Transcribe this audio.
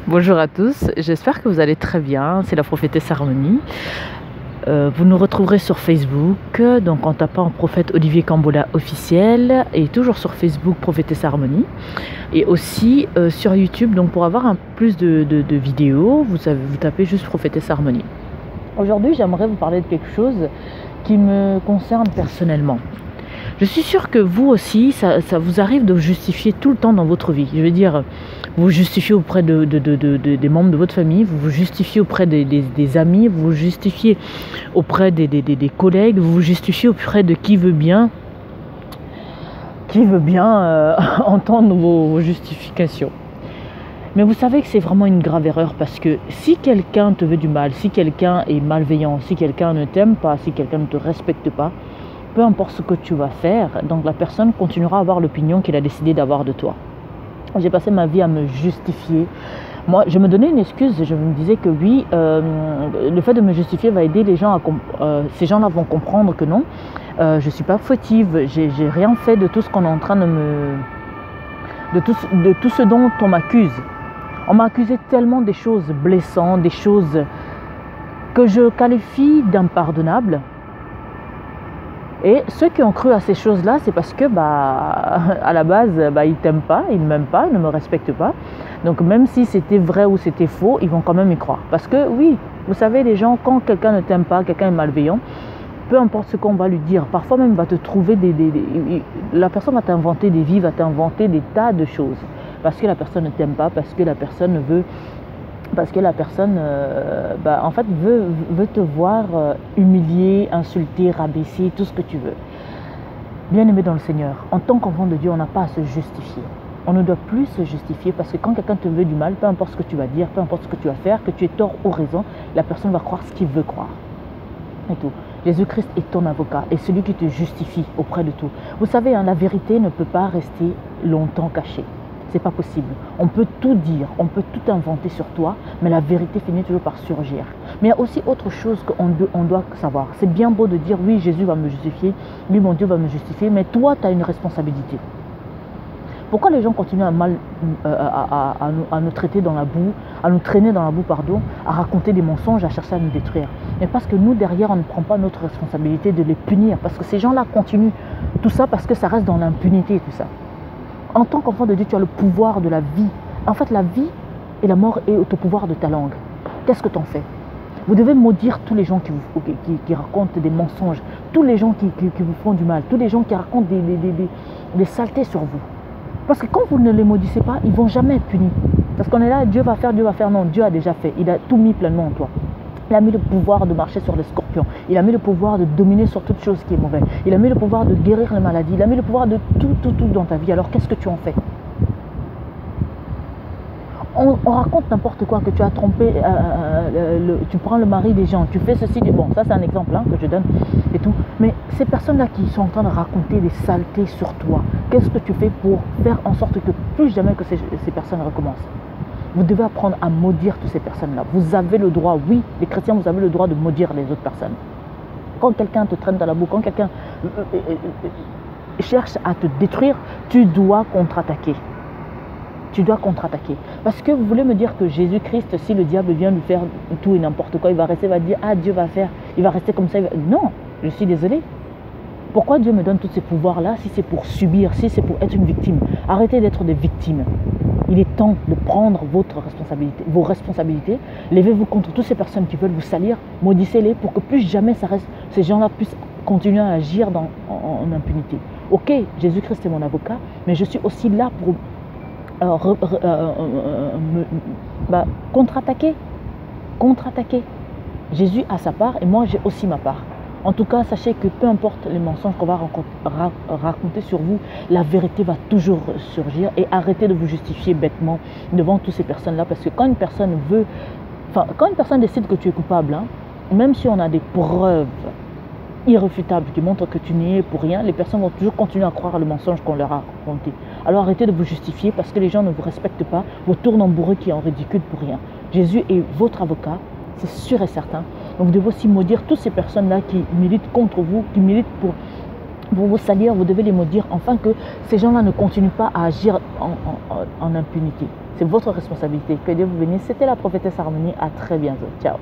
Bonjour à tous, j'espère que vous allez très bien, c'est la prophétesse Harmonie. Vous nous retrouverez sur Facebook, donc en tapant prophète Olivier Cambola officiel, et toujours sur Facebook prophétesse Harmonie, et aussi sur YouTube. Donc pour avoir un plus de vidéos, vous tapez juste prophétesse Harmonie. Aujourd'hui, j'aimerais vous parler de quelque chose qui me concerne personnellement. Je suis sûre que vous aussi, ça vous arrive de vous justifier tout le temps dans votre vie. Je veux dire, vous vous justifiez auprès des membres de votre famille, vous vous justifiez auprès des amis, vous vous justifiez auprès des collègues, vous vous justifiez auprès de qui veut bien entendre vos justifications. Mais vous savez que c'est vraiment une grave erreur, parce que si quelqu'un te veut du mal, si quelqu'un est malveillant, si quelqu'un ne t'aime pas, si quelqu'un ne te respecte pas, peu importe ce que tu vas faire, donc la personne continuera à avoir l'opinion qu'il a décidé d'avoir de toi. J'ai passé ma vie à me justifier. Moi, je me donnais une excuse, je me disais que oui, le fait de me justifier va aider les gens ces gens-là vont comprendre que non, je ne suis pas fautive, j'ai rien fait de tout ce qu'on est en train de tout ce dont on m'accuse. On m'a accusé tellement des choses blessantes, des choses que je qualifie d'impardonnables. Et ceux qui ont cru à ces choses-là, c'est parce que, à la base, ils t'aiment pas, ils ne m'aiment pas, ils ne me respectent pas. Donc même si c'était vrai ou c'était faux, ils vont quand même y croire. Parce que oui, vous savez, les gens, quand quelqu'un ne t'aime pas, quelqu'un est malveillant, peu importe ce qu'on va lui dire, parfois même il va te trouver la personne va t'inventer des vies, va t'inventer des tas de choses. Parce que la personne ne t'aime pas, parce que la personne veut... Parce que la personne, en fait, veut te voir humilié, insulté, rabaissé, tout ce que tu veux. Bien-aimé dans le Seigneur, en tant qu'enfant de Dieu, on n'a pas à se justifier. On ne doit plus se justifier, parce que quand quelqu'un te veut du mal, peu importe ce que tu vas dire, peu importe ce que tu vas faire, que tu aies tort ou raison, la personne va croire ce qu'il veut croire. Et tout. Jésus-Christ est ton avocat et celui qui te justifie auprès de tout. Vous savez, la vérité ne peut pas rester longtemps cachée. C'est pas possible. On peut tout dire, on peut tout inventer sur toi, mais la vérité finit toujours par surgir. Mais il y a aussi autre chose qu'on doit savoir. C'est bien beau de dire, oui, Jésus va me justifier, oui, mon Dieu va me justifier, mais toi, tu as une responsabilité. Pourquoi les gens continuent à nous traiter dans la boue, à nous traîner dans la boue, à raconter des mensonges, à chercher à nous détruire? Mais parce que nous, derrière, on ne prend pas notre responsabilité de les punir. Parce que ces gens-là continuent tout ça parce que ça reste dans l'impunité et tout ça. En tant qu'enfant de Dieu, tu as le pouvoir de la vie. En fait, la vie et la mort est au pouvoir de ta langue. Qu'est-ce que tu en fais? Vous devez maudire tous les gens qui racontent des mensonges, tous les gens qui vous font du mal, tous les gens qui racontent des saletés sur vous. Parce que quand vous ne les maudissez pas, ils ne vont jamais être punis. Parce qu'on est là, Dieu va faire. Non, Dieu a déjà fait. Il a tout mis pleinement en toi. Il a mis le pouvoir de marcher sur les scorpions. Il a mis le pouvoir de dominer sur toute chose qui est mauvaise. Il a mis le pouvoir de guérir les maladies. Il a mis le pouvoir de tout dans ta vie. Alors qu'est-ce que tu en fais? On raconte n'importe quoi, que tu as trompé, tu prends le mari des gens, tu fais ceci, bon, ça c'est un exemple que je donne et tout. Mais ces personnes-là qui sont en train de raconter des saletés sur toi, qu'est-ce que tu fais pour faire en sorte que plus jamais que ces personnes recommencent? Vous devez apprendre à maudire toutes ces personnes-là. Vous avez le droit, oui, les chrétiens, vous avez le droit de maudire les autres personnes. Quand quelqu'un te traîne dans la boue, quand quelqu'un cherche à te détruire, tu dois contre-attaquer. Tu dois contre-attaquer. Parce que vous voulez me dire que Jésus-Christ, si le diable vient lui faire tout et n'importe quoi, il va dire, ah, Dieu va faire, il va rester comme ça. Non, je suis désolée. Pourquoi Dieu me donne tous ces pouvoirs-là si c'est pour subir, si c'est pour être une victime? Arrêtez d'être des victimes. Il est temps de prendre vos responsabilités. Levez-vous contre toutes ces personnes qui veulent vous salir. Maudissez-les pour que plus jamais ces gens-là puissent continuer à agir en impunité. Ok, Jésus-Christ est mon avocat, mais je suis aussi là pour contre-attaquer. Jésus a sa part et moi j'ai aussi ma part. En tout cas, sachez que peu importe les mensonges qu'on va raconter sur vous, la vérité va toujours surgir, et arrêtez de vous justifier bêtement devant toutes ces personnes-là, parce que quand une personne décide que tu es coupable, même si on a des preuves irréfutables qui montrent que tu n'y es pour rien, les personnes vont toujours continuer à croire le mensonge qu'on leur a raconté. Alors arrêtez de vous justifier, parce que les gens ne vous respectent pas, vous tournent en bourreau qui est en ridicule pour rien. Jésus est votre avocat, c'est sûr et certain. Donc vous devez aussi maudire toutes ces personnes-là qui militent contre vous, qui militent Pour vous salir, vous devez les maudire afin que ces gens-là ne continuent pas à agir en impunité. C'est votre responsabilité. Que Dieu vous bénisse. C'était la prophétesse Harmonie. À très bientôt. Ciao.